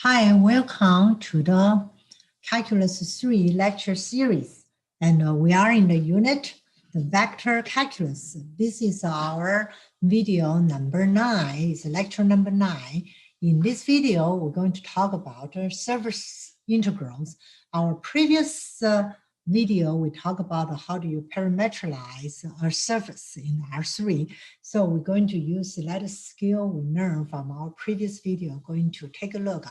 Hi, and welcome to the Calculus 3 lecture series. And we are in the unit, the vector calculus. This is our video number 9, it's lecture number 9. In this video, we're going to talk about surface integrals. Our previous video, we talk about how do you parameterize a surface in R3. So we're going to use that skill we learned from our previous video, going to take a look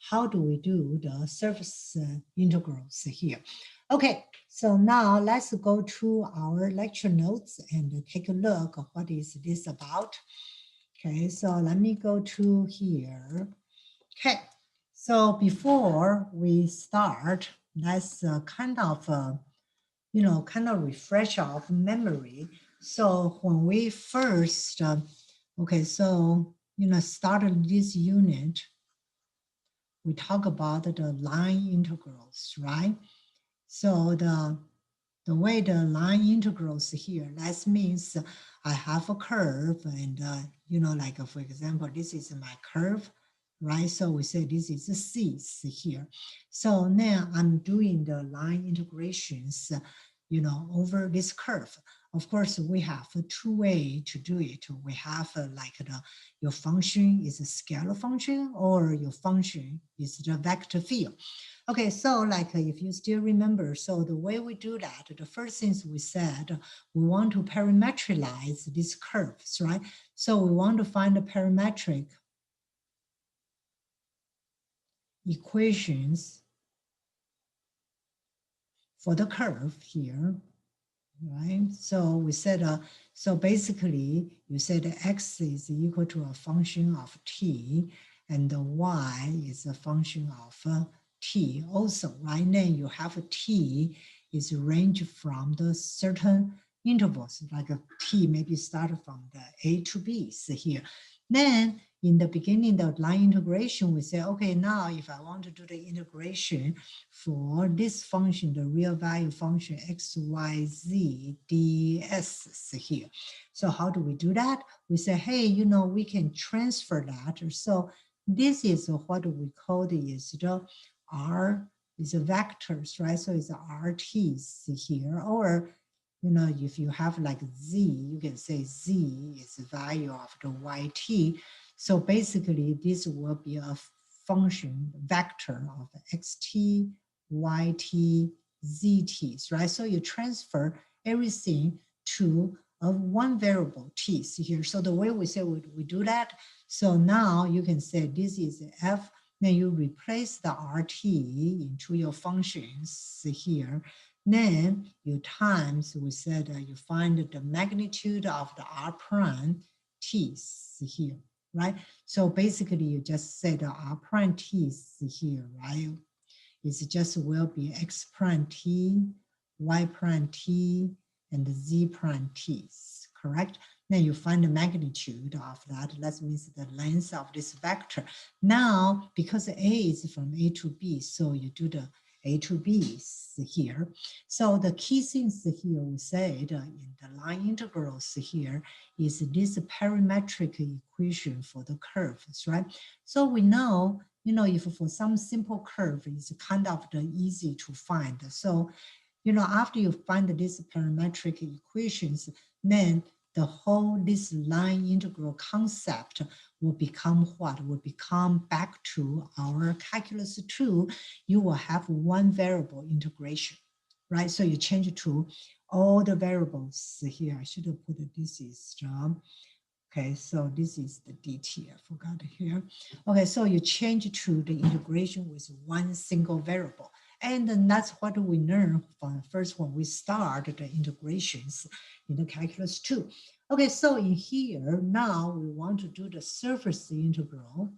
how do we do the surface integrals here. Okay, so now let's go to our lecture notes and take a look at what is this about. Okay, so let me go to here. Okay, so before we start, let's kind of refresh our memory. So when we first, started this unit, we talk about the line integrals, right? So the way the line integrals here, that means I have a curve and, for example, this is my curve, right? So we say this is a C here. So now I'm doing the line integrations, over this curve. Of course, we have two ways to do it. We have your function is a scalar function or your function is the vector field. Okay, so if you still remember, so the way we do that, the first things we said, we want to parametrize these curves, right? So we want to find the parametric equations for the curve here, right? So we said, so basically you said x is equal to a function of t and the y is a function of t also, right? Then you have a t is range from the certain intervals, like a t maybe start from the a to b here. Then in the beginning of line integration, we say, okay, now if I want to do the integration for this function, the real value function x, y, z, ds here. So how do we do that? We say, hey, we can transfer that. So this is what we call is the R is a vectors, right? So it's RTs here, or if you have like z, you can say z is the value of the yt. So basically, this will be a function vector of xt, yt, zt's, right? So you transfer everything to one variable t here. So the way we say we do that, so now you can say this is f, then you replace the rt into your functions here. Then you times, we said you find the magnitude of the r prime t's here, right? So basically you just say the r prime t's here, right? It's just will be x prime t, y prime t, and z prime t's, correct? Then you find the magnitude of that. That means the length of this vector. Now, because A is from A to B, so you do the A to B here. So the key things here we said in the line integrals here is this parametric equation for the curves, right? So we know, if for some simple curve, it's kind of easy to find. So, after you find these parametric equations, then the whole this line integral concept will become what? Will become back to our calculus 2. You will have one variable integration, right? So you change it to all the variables here. I should have put this is okay, so this is the dt, I forgot here. Okay, so you change to the integration with one single variable. And then that's what we learn from first when we start the integrations in the calculus 2. Okay, so in here, now we want to do the surface integral.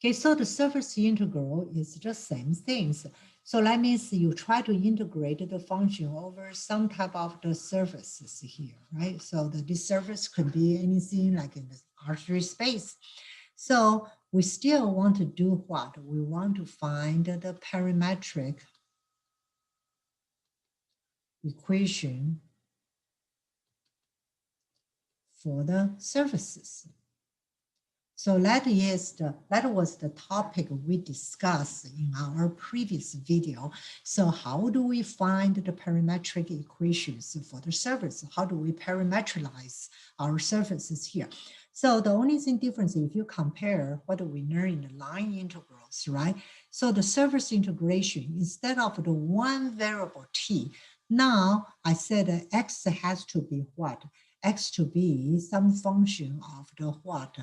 Okay, so the surface integral is the same things. So that means you try to integrate the function over some type of the surfaces here, right? So this surface could be anything like in the R3 space. So we still want to do what? We want to find the parametric equation for the surfaces. So that was the topic we discussed in our previous video. So how do we find the parametric equations for the surface? How do we parametrize our surfaces here? So the only thing difference, if you compare what we learned in the line integrals, right? So the surface integration, instead of the one variable t, now I said x has to be what? X to be some function of the what?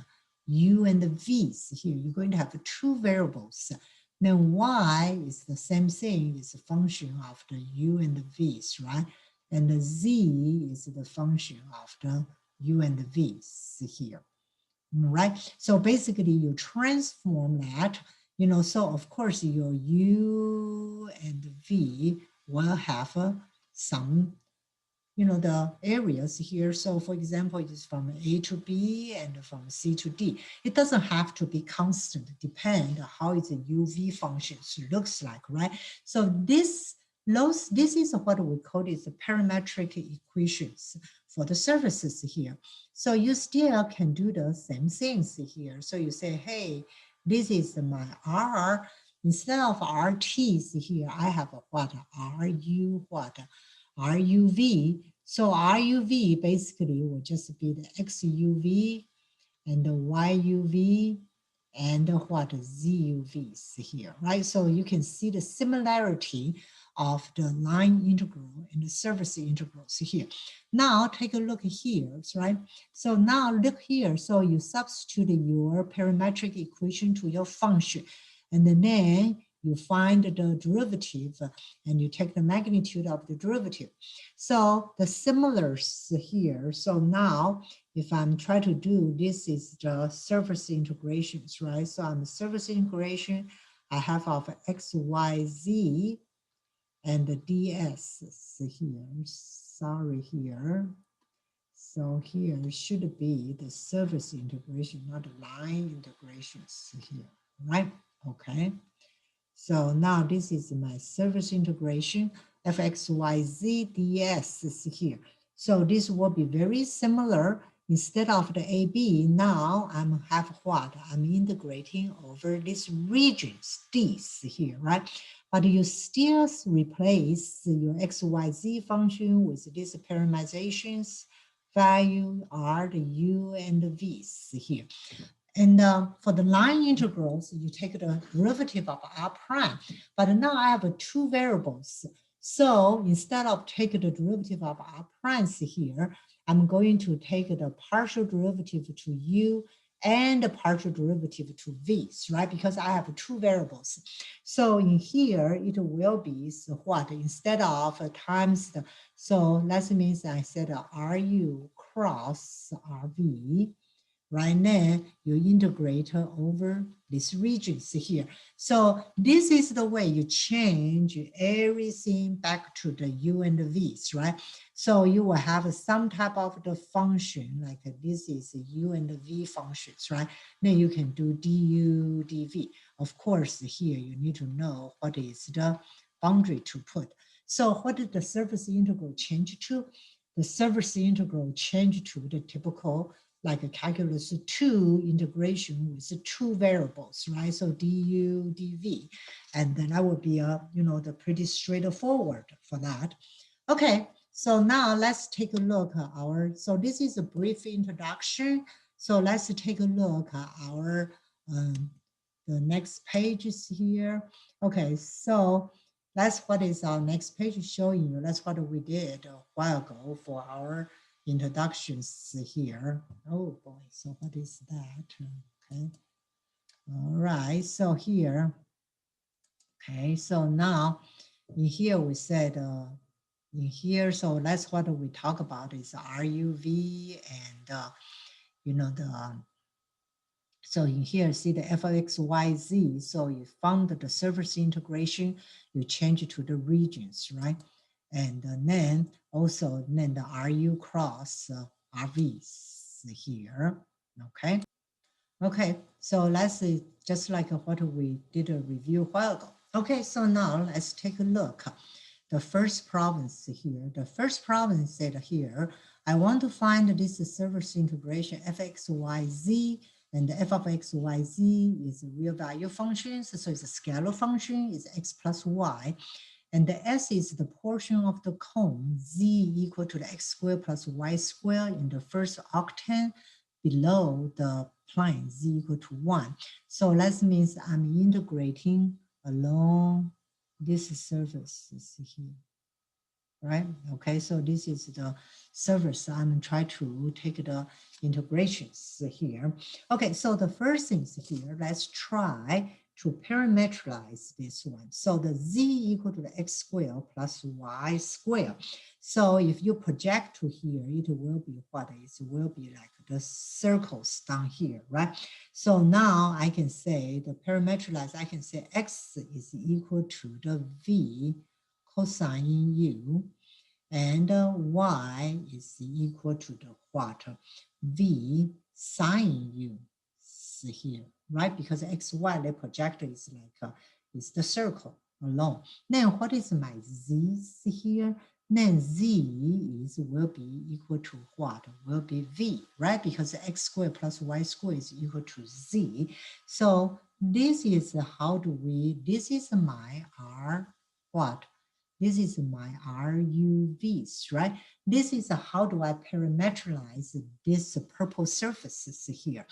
U and the V's here. You're going to have two variables. Then Y is the same thing, it's a function of the U and the V's, right? And the Z is the function of the U and the V's here, right? So basically you transform that, so of course your U and V will have some the areas here. So for example, it is from A to B and from C to D. It doesn't have to be constant, depend how is the UV functions looks like, right? So this is what we call the parametric equations for the surfaces here. So you still can do the same things here. So you say, hey, this is my R. Instead of RTs here, I have a what? RU what? RUV. So RUV basically will just be the XUV and the YUV and what ZUVs here, right? So you can see the similarity of the line integral and the surface integrals here. Now take a look here, right? So now look here. So you substitute your parametric equation to your function, and then you find the derivative and you take the magnitude of the derivative. So the similars here. So now if I'm trying to do, this is the surface integrations, right? So I'm surface integration, I have of x, y, z, and the ds here, sorry here. So here should be the surface integration, not the line integrations here, right? Okay. So now this is my surface integration, fxyz ds is here. So this will be very similar. Instead of the AB, now I'm have what? I'm integrating over these regions, these here, right? But you still replace your xyz function with these parameterizations value are the u and the v's here. And for the line integrals, you take the derivative of r prime. But now I have two variables. So instead of taking the derivative of r primes here, I'm going to take the partial derivative to u and the partial derivative to v's, right? Because I have two variables. So in here, it will be what? Instead of times the, so that means I said ru cross rv. Right now, you integrate over these regions here. So this is the way you change everything back to the u and the v's, right? So you will have some type of the function, like this is u and the v functions, right? Then you can do du, dv. Of course, here you need to know what is the boundary to put. So what did the surface integral change to? The surface integral change to the typical like a calculus 2 integration with two variables, right? So du, dv, and then that would be the pretty straightforward for that. Okay, so now let's take a look at so this is a brief introduction. So let's take a look at our, the next pages here. Okay, so that's what is our next page showing you. That's what we did a while ago for our introductions here. Oh boy, so what is that? Okay. All right, so here, okay, so now in here we said, in here, so that's what we talk about is RUV and, so in here, see the fxyz. So you found the surface integration, you change it to the regions, right? And then also then the RU cross RVs here, okay? Okay, so let's see, just like what we did a review a while ago. Okay, so now let's take a look. The first problem here, the first problem said here, I want to find this surface integration fxyz, and the f of xyz is a real value function, so it's a scalar function, it's x plus y. And the S is the portion of the cone, Z equal to the x squared plus y squared in the first octane below the plane, Z equal to 1. So that means I'm integrating along this surface here, right? Okay, so this is the surface. I'm trying to take the integrations here. Okay, so the first things here, let's try to parameterize this one. So the Z equal to the x squared plus y squared. So if you project to here, it will be what? It will be like the circles down here, right? So now I can say the parameterize, I can say x is equal to the v cosine u, and y is equal to the what? V sine u here, right? Because xy, the projector is like, is the circle alone. Then what is my z here? Then z will be equal to what? Will be v, right? Because x squared plus y squared is equal to z. So this is how do we, this is my r what? This is my RUVs, right? This is how do I parameterize this purple surfaces here.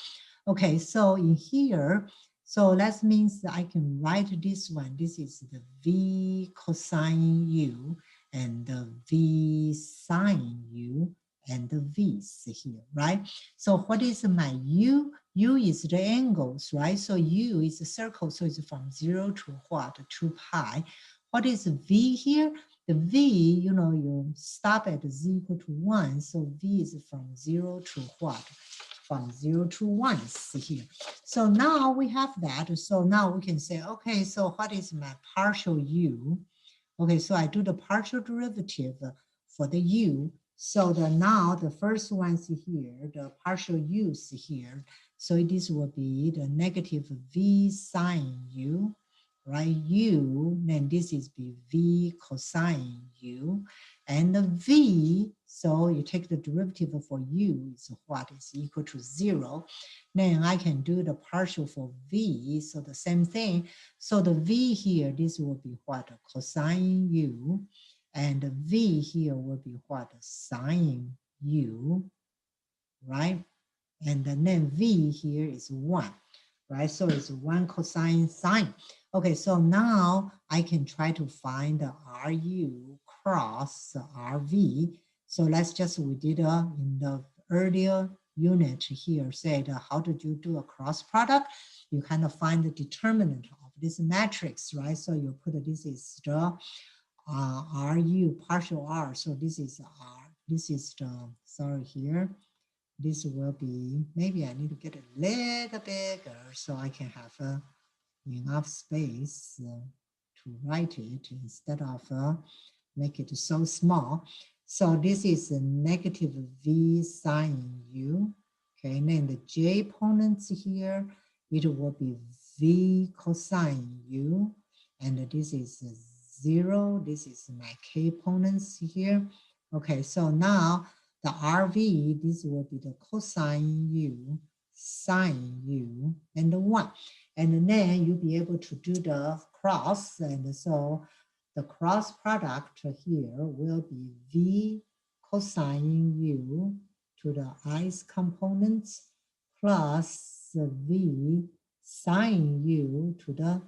Okay, so in here, so that means that I can write this one. This is the V cosine U and the V sine U and the V's here, right? So what is my U? U is the angles, right? So U is a circle, so it's from 0 to what? 2 pi. What is V here? The V, you stop at z equal to 1, so V is from 0 to what? From 0 to 1 here. So now we have that. So now we can say, okay, so what is my partial U? Okay, so I do the partial derivative for the U. So now the first one's here, the partial U's here. So this will be the negative V sine U, right? U, then this is be V cosine U, and the V, so you take the derivative for U is what is equal to 0. Then I can do the partial for V, so the same thing. So the V here, this will be what? Cosine U, and the V here will be what? Sine U, right? And then V here is 1, right? So it's 1 cosine sine. Okay, so now I can try to find the RU cross RV. So let's just, we did in the earlier unit here, said how did you do a cross product? You kind of find the determinant of this matrix, right? So you put this is the RU partial R. So this is R, this is the, sorry here. This will be, maybe I need to get a little bigger so I can have enough space to write it instead of make it so small. So this is a negative V sine U. Okay, and then the J opponents here, it will be V cosine U. And this is 0. This is my K opponents here. Okay, so now the RV, this will be the cosine U, sine U, and the 1. And then you'll be able to do the cross. And so the cross product here will be V cosine U to the i's components plus V sine U to the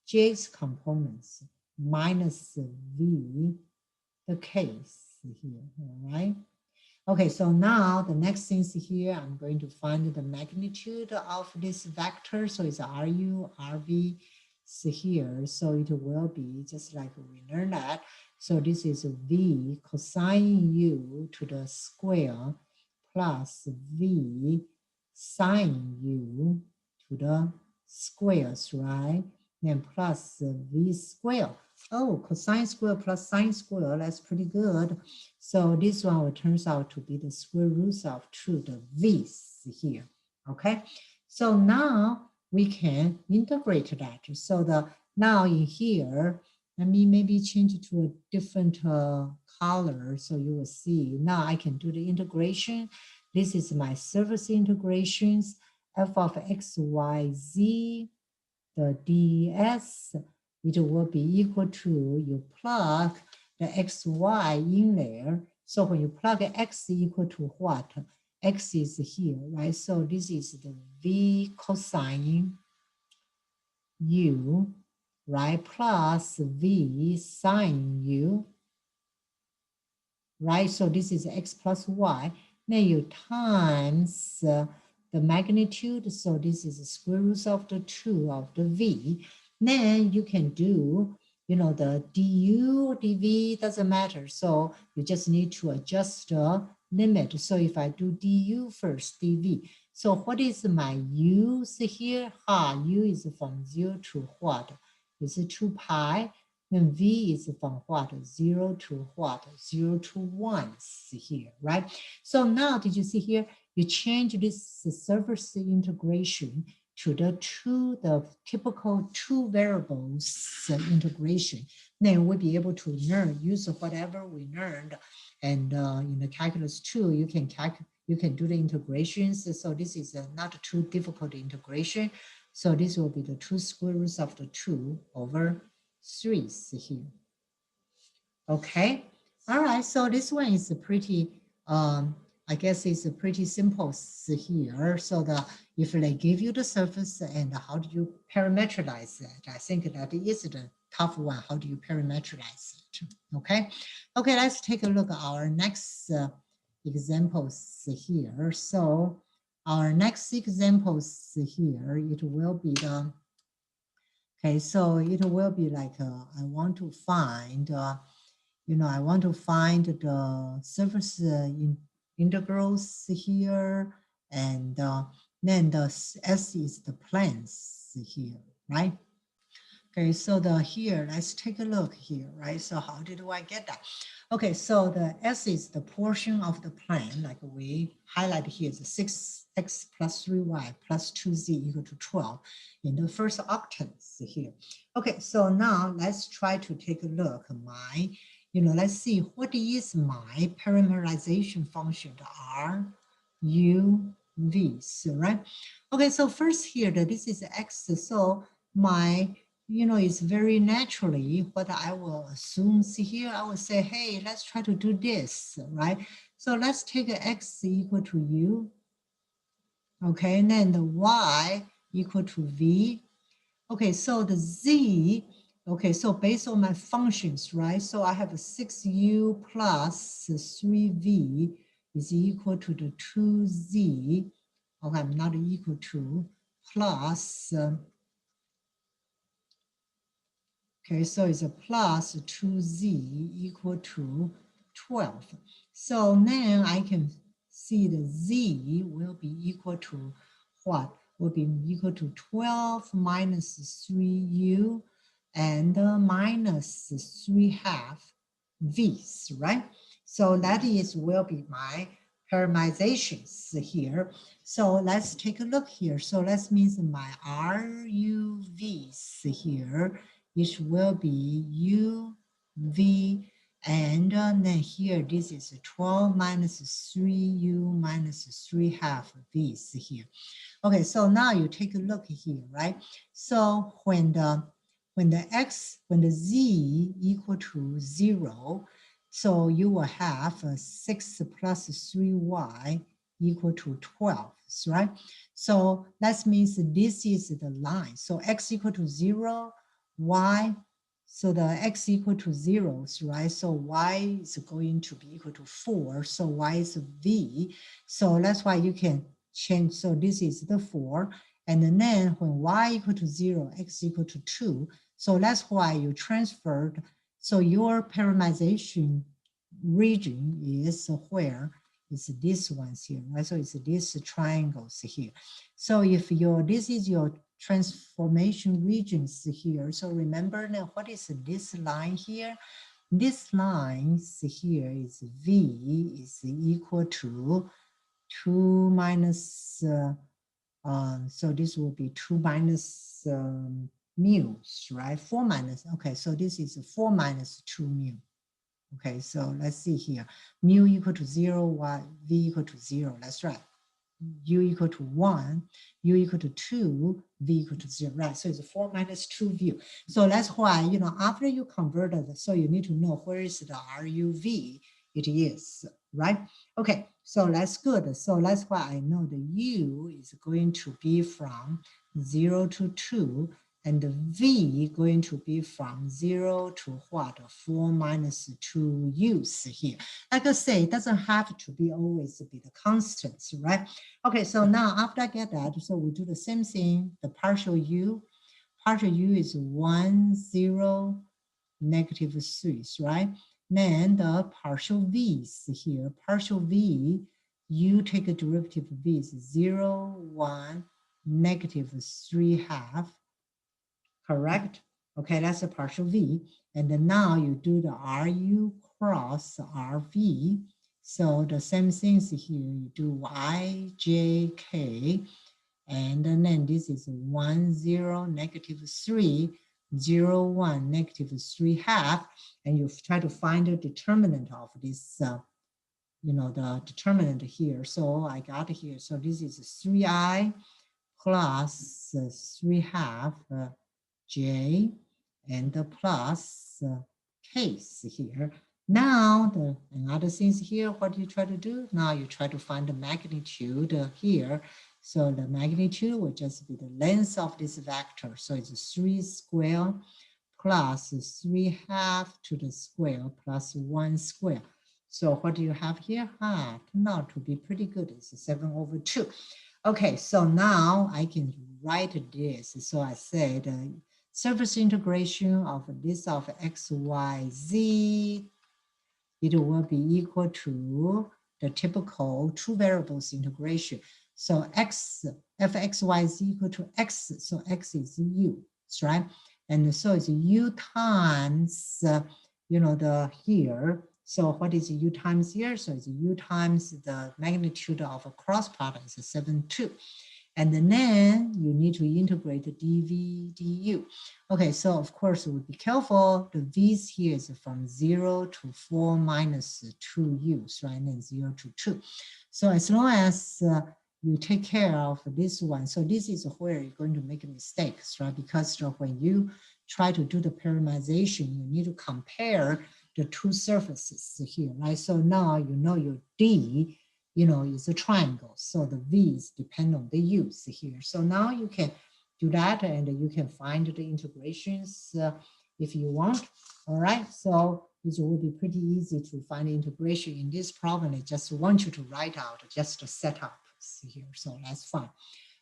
j's components minus V the k's here, all right? Okay, so now the next things here, I'm going to find the magnitude of this vector. So it's RU, RV here. So it will be just like we learned that. So this is V cosine U to the square plus V sine U to the squares, right? Then plus V square. Oh, cosine square plus sine square, that's pretty good. So this one turns out to be the square roots of 2, the V's here, okay? So now we can integrate that. So now in here, Let me maybe change it to a different color so you will see. Now I can do the integration. This is my surface integrations, f of x, y, z, the ds, it will be equal to, you plug the xy in there. So when you plug x equal to what? X is here, right? So this is the v cosine u, right? Plus v sine u, right? So this is x plus y. Then you times the magnitude. So this is the square root of the 2 of the v. Then you can do, you know, the du, dv doesn't matter. So you just need to adjust the limit. So if I do du first, dv. So what is my u's here? U is from 0 to what? Is it 2 pi? Then v is from what? 0 to what? 0 to 1 here, right? So now, did you see here? You change this surface integration to the typical two variables integration. Then we'll be able to use whatever we learned. And in the calculus 2, you can do the integrations. So this is not too difficult integration. So this will be the 2 square roots of the 2 over 3 here. Okay. All right. So this one is a pretty, I guess it's a pretty simple here. So if they give you the surface and how do you parameterize that? I think that is the tough one. How do you parameterize it? Okay. Okay. Let's take a look at our next examples here. So our next examples here, it will be the, okay, so it will be like, I want to find, I want to find the surface integrals here, and then the S is the planes here, right? Okay, so here, let's take a look here, right? So how did I get that? Okay, so the S is the portion of the plane, like we highlight here, the 6x plus 3y plus 2z equal to 12 in the first octants here. Okay, so now let's try to take a look at my, let's see what is my parameterization function, the R, U, V, right? Okay, so first here, this is X, so my it's very naturally what I will assume. See here, I will say, hey, let's try to do this, right? So let's take x equal to u. Okay, and then the y equal to v. Okay, so the z, okay, so based on my functions, right? So I have a 6u plus 3v is equal to the 2z. Okay, I'm not equal to, plus, okay, so it's a plus 2z equal to 12. So then I can see the z will be equal to what? Will be equal to 12 minus 3u and minus 3/2 v's, right? So that will be my parameterizations here. So let's take a look here. So that means my RUVs here, which will be U, V, and then here, this is 12 minus 3U minus 3/2 V's here. Okay, so now you take a look here, right? So when the Z equal to 0, so you will have 6 plus 3y equal to 12, right? So that means this is the line. So x equal to 0, y, so the x equal to 0, right? So y is going to be equal to 4, so y is v. So that's why you can change. So this is the 4. And then when y equal to 0, x equal to 2. So that's why you transferred. So your parameterization region is where is this ones here, right? So it's this triangles here. So if this is your transformation regions here. So remember now, what is this line here? This line here is V is equal to 2 minus, so this will be 2 minus mu's, right? 4 minus, okay, so this is 4 minus 2 mu. Okay, so let's see here. Mu equal to 0, y, v equal to 0. That's right. U equal to 1, U equal to 2, V equal to 0, right? So it's 4 minus 2 V. So that's why, you know, after you converted, so you need to know where is the RUV it is, right? Okay, so that's good. So that's why I know the U is going to be from 0 to 2, and the V going to be from 0 to what? 4 minus 2 U's here. Like I say, it doesn't have to be always be the constants, right? Okay, so now after I get that, so we do the same thing, the partial U. Partial U is 1, 0, negative 3, right? Then the partial V's here, partial V, you take a derivative of V is 0, 1, negative 3 half, correct? Okay, that's a partial V. And then now you do the RU cross RV. So the same things here, you do Y, J, K, and then this is 1, 0, negative 3, 0, 1, negative 3 half, and you try to find the determinant of this, you know, the determinant here. So I got here, so this is 3I plus 3 half J and the plus case here. Now, the another things here, what you try to do? Now you try to find the magnitude here. So the magnitude will just be the length of this vector. So it's 3 square plus 3 half to the square plus 1 square. So what do you have here? Turned out to be pretty good. It's 7 over 2. Okay, so now I can write this. So I said surface integration of this of x, y, z, it will be equal to the typical two variables integration. So x, fx, y is equal to x, so x is u, right? And so it's u times, you know, the here. So what is u times here? So it's u times the magnitude of a cross product is 7, 2. And then you need to integrate the dv, du. Okay, so of course, we'll be careful. The v's here is from 0 to 4 minus 2 u's, right? And 0 to 2. So as long as you take care of this one, so this is where you're going to make mistakes, right? Because when you try to do the parameterization, you need to compare the two surfaces here, right? So now you know your D, you know, is a triangle. So the V's depend on the U's here. So now you can do that and you can find the integrations if you want. All right, so it will be pretty easy to find the integration in this problem. I just want you to write out just to set up here. So that's fine.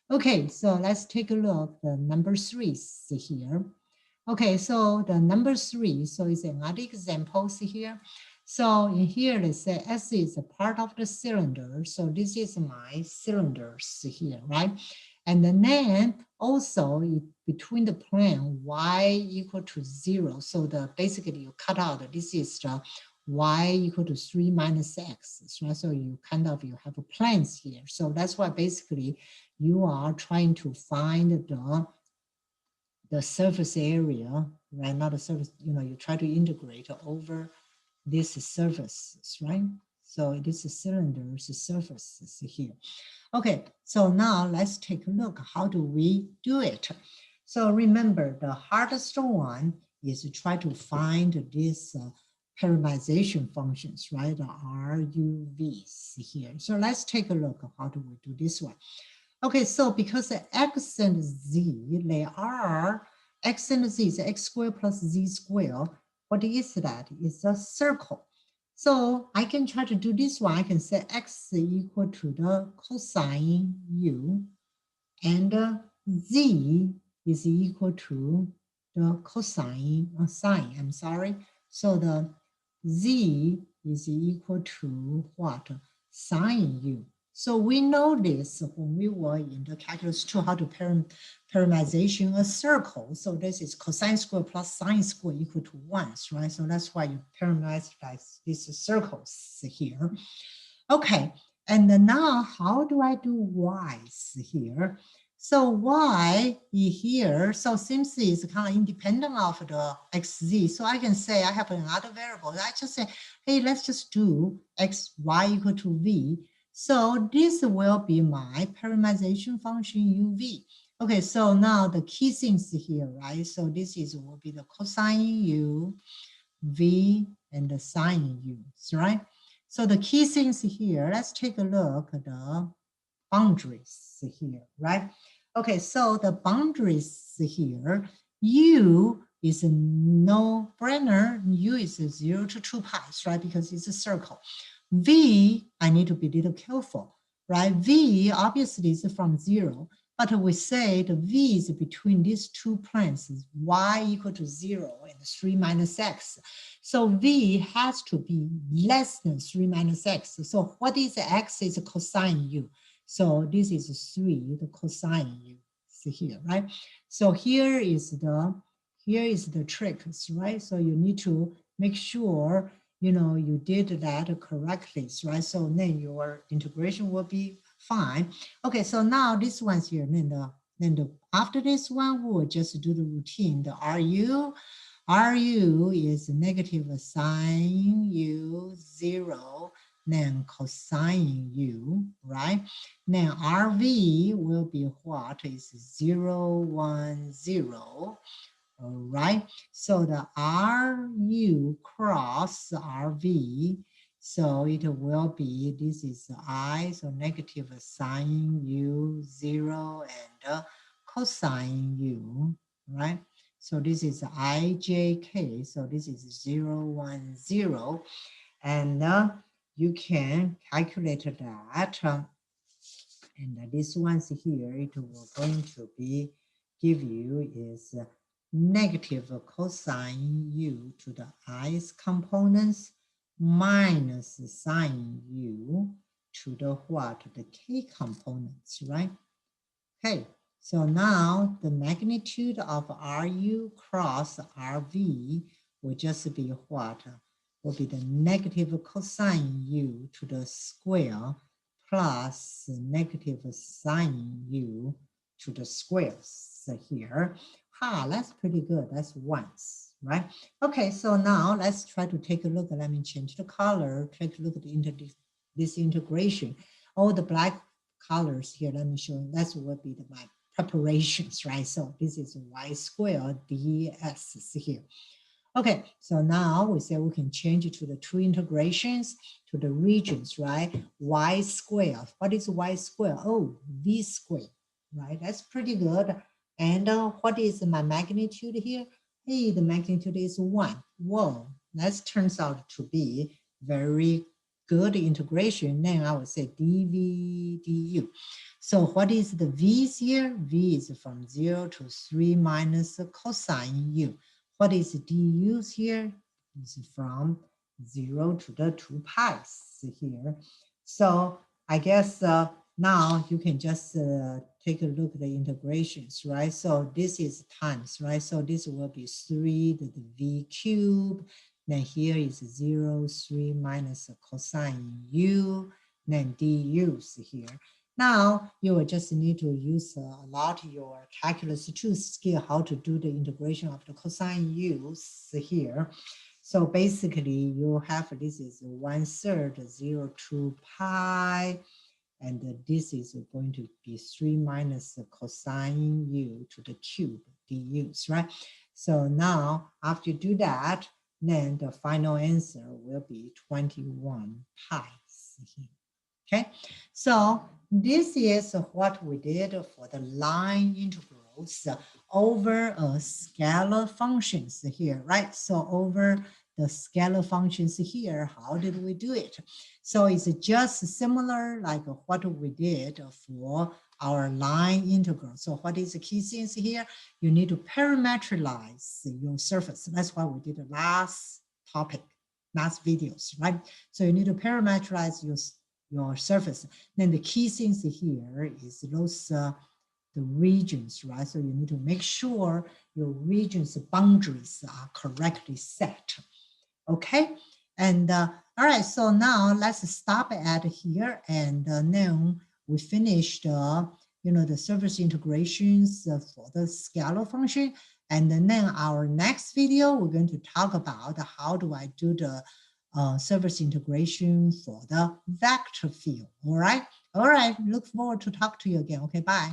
Okay, so let's take a look at the number 3 here. Okay, so the number 3, so it's another example here. So in here, let's say S is a part of the cylinder. So this is my cylinders here, right? And then also between the plane, y equal to 0. So the basically you cut out, this is the y equal to 3 minus x, right? So you kind of, you have a planes here. So that's why basically you are trying to find the surface area, right? Not the surface, you know, you try to integrate over this surfaces, right? So this cylinder's surfaces here. Okay, so now let's take a look. How do we do it? So remember, the hardest one is to try to find this parameterization functions, right? The RUVs here. So let's take a look. How do we do this one? Okay, so because the x and z, they are, x and z is x squared plus z squared. What is that? It's a circle. So I can try to do this one. I can say x equal to the cosine u, and z is equal to the cosine, sine, I'm sorry. So the z is equal to what? Sine u. So we know this when we were in the calculus 2, how to parameterization a circle. So this is cosine square plus sine square equal to 1, right? So that's why you parameterize these circles here. Okay, And now how do I do y's here? So y here, so since it's kind of independent of the xz, so I can say I have another variable. I just say, hey, let's just do x, y equal to v. So this will be my parameterization function uv. Okay, so now the key things here, right? So this will be the cosine u, v, and the sine u, right? So the key things here, let's take a look at the boundaries here, right? Okay, so the boundaries here, u is a no-brainer. U is 0 to 2 pi, right? Because it's a circle. V, I need to be a little careful, right? V obviously is from 0, but we say the V is between these two planes, y equal to 0 and 3 minus x. So V has to be less than 3 minus x. So what is x is cosine u. So this is 3, the cosine u. See here, right? So here is the trick, right? So you need to make sure you did that correctly, right? So then your integration will be fine. Okay, so now this one's here. Then after this one, we'll just do the routine. The RU is negative sine u 0, then cosine u, right? Then RV will be what is 0, 1, 0. All right, so the RU cross RV, so it will be, this is I, so negative sine U 0 and cosine U, right? So this is IJK, so this is 0, 1, 0. And you can calculate that. And this one's here, it will going to be, give you is negative cosine u to the i's components minus sine u to the what? The k components, right? Okay, so now the magnitude of RU cross RV will just be what? Will be the negative cosine u to the square plus negative sine u to the squares here. That's pretty good. That's once, right? Okay, so now let's try to take a look. Let me change the color. Take a look at this integration. All the black colors here, let me show you. That's what be my preparations, right? So this is y squared ds here. Okay, so now we say we can change it to the two integrations to the regions, right? Y squared. What is y squared? Oh, v squared, right? That's pretty good. And what is my magnitude here? Hey, the magnitude is 1. Whoa, that turns out to be very good integration. Then I would say dv du. So what is the v's here? V is from 0 to 3 minus cosine u. What is du's here? It's from 0 to the 2 pi's here. So I guess now you can just take a look at the integrations, right? So this is times, right? So this will be 3 to the v cube. Then here is 0, 3 minus cosine u, then du's here. Now you will just need to use a lot of your calculus to skill how to do the integration of the cosine u's here. So basically you have, this is 1/3 0 to pi, and this is going to be 3 minus cosine u to the cube du's, right? So now after you do that, then the final answer will be 21 pi. Okay, so this is what we did for the line integrals over a scalar functions here, right? So over the scalar functions here, how did we do it? So it's just similar like what we did for our line integral. So what is the key things here? You need to parameterize your surface. That's what we did the last topic, last videos, right? So you need to parameterize your surface. Then the key things here is those the regions, right? So you need to make sure your region's boundaries are correctly set. Okay, and All right, so now let's stop at here, and then we finished, the service integrations for the scalar function. And then our next video, we're going to talk about how do I do the service integration for the vector field. All right. Look forward to talk to you again. Okay, bye.